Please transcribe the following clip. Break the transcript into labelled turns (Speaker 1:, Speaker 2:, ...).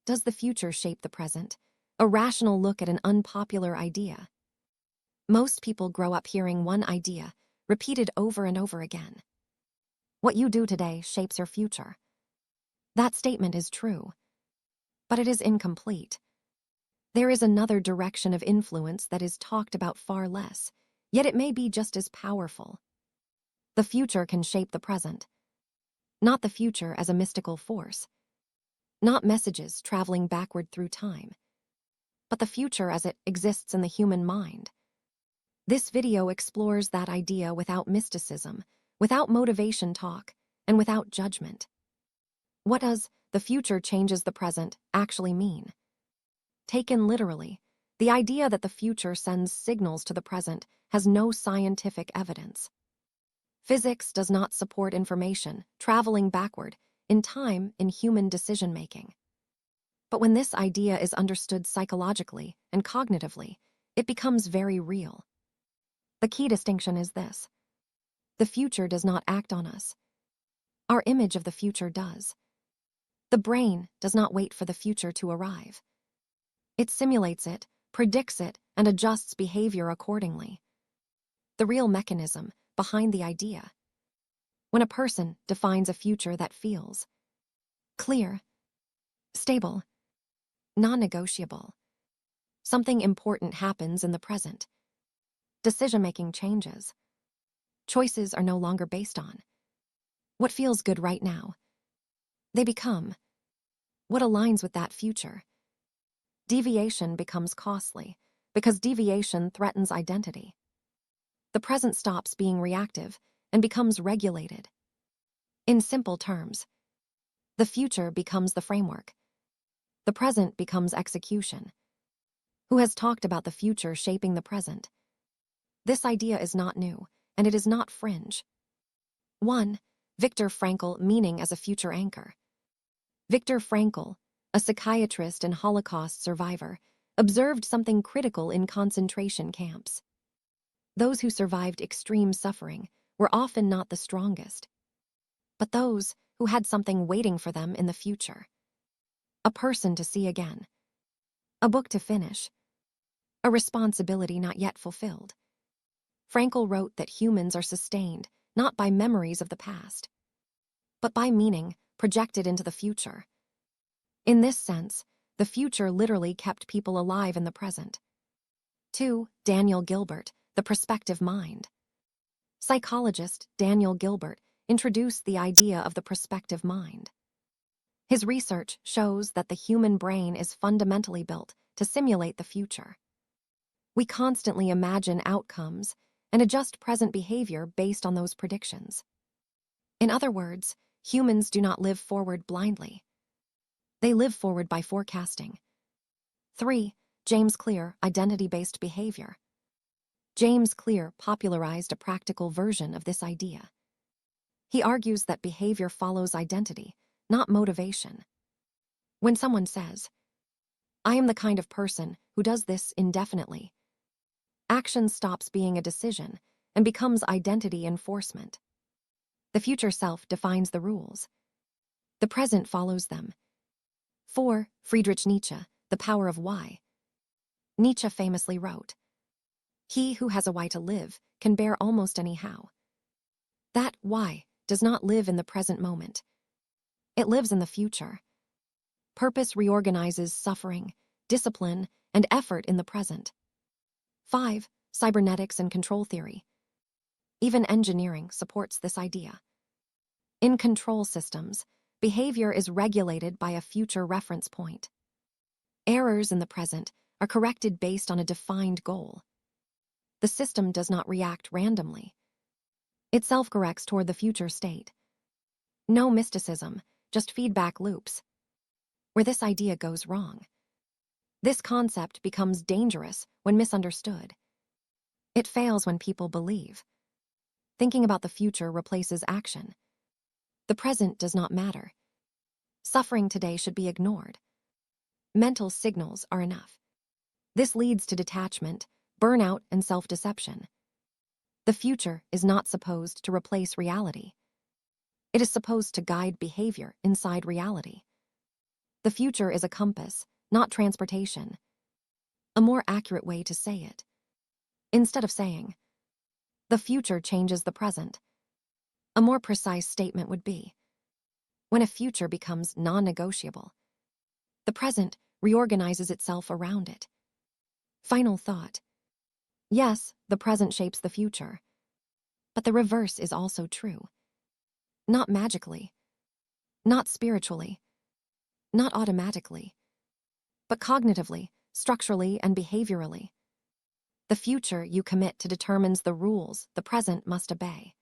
Speaker 1: Does the future shape the present? A rational look at an unpopular idea. Most people grow up hearing one idea, repeated over and over again. What you do today shapes your future. That statement is true, but it is incomplete. There is another direction of influence that is talked about far less, yet it may be just as powerful. The future can shape the present. Not the future as a mystical force. Not messages traveling backward through time. But the future as it exists in the human mind. This video explores that idea without mysticism, without motivation talk, and without judgment. What does "the future changes the present" actually mean? Taken literally, the idea that the future sends signals to the present has no scientific evidence. Physics does not support information traveling backward in time in human decision-making. But when this idea is understood psychologically and cognitively, it becomes very real. The key distinction is this: the future does not act on us. Our image of the future does. The brain does not wait for the future to arrive. It simulates it, predicts it, and adjusts behavior accordingly. The real mechanism behind the idea. When a person defines a future that feels clear, stable, non-negotiable, something important happens in the present. Decision-making changes. Choices are no longer based on what feels good right now. They become what aligns with that future. Deviation becomes costly because deviation threatens identity. The present stops being reactive and becomes regulated. In simple terms, the future becomes the framework. The present becomes execution. Who has talked about the future shaping the present? This idea is not new, and it is not fringe. 1. Viktor Frankl, meaning as a future anchor. Viktor Frankl, a psychiatrist and Holocaust survivor, observed something critical in concentration camps. Those who survived extreme suffering were often not the strongest, but those who had something waiting for them in the future. A person to see again. A book to finish. A responsibility not yet fulfilled. Frankl wrote that humans are sustained not by memories of the past, but by meaning projected into the future. In this sense, the future literally kept people alive in the present. 2. Daniel Gilbert, the prospective mind. Psychologist Daniel Gilbert introduced the idea of the prospective mind. His research shows that the human brain is fundamentally built to simulate the future. We constantly imagine outcomes and adjust present behavior based on those predictions. In other words, humans do not live forward blindly. They live forward by forecasting. 3. James Clear, identity-based behavior. James Clear popularized a practical version of this idea. He argues that behavior follows identity, not motivation. When someone says, "I am the kind of person who does this indefinitely," action stops being a decision and becomes identity enforcement. The future self defines the rules. The present follows them. 4. Friedrich Nietzsche, the power of why. Nietzsche famously wrote, "He who has a why to live can bear almost anyhow." That why does not live in the present moment. It lives in the future. Purpose reorganizes suffering, discipline, and effort in the present. 5. Cybernetics and control theory. Even engineering supports this idea. In control systems, behavior is regulated by a future reference point. Errors in the present are corrected based on a defined goal. The system does not react randomly. It self-corrects toward the future state. No mysticism, just feedback loops. Where this idea goes wrong. This concept becomes dangerous when misunderstood. It fails when people believe. Thinking about the future replaces action. The present does not matter. Suffering today should be ignored. Mental signals are enough. This leads to detachment, burnout, and self-deception. The future is not supposed to replace reality. It is supposed to guide behavior inside reality. The future is a compass, not transportation. A more accurate way to say it. Instead of saying, the future changes the present, a more precise statement would be, when a future becomes non-negotiable, the present reorganizes itself around it. Final thought. Yes, the present shapes the future, but the reverse is also true. Not magically, not spiritually, not automatically, but cognitively, structurally, and behaviorally. The future you commit to determines the rules the present must obey.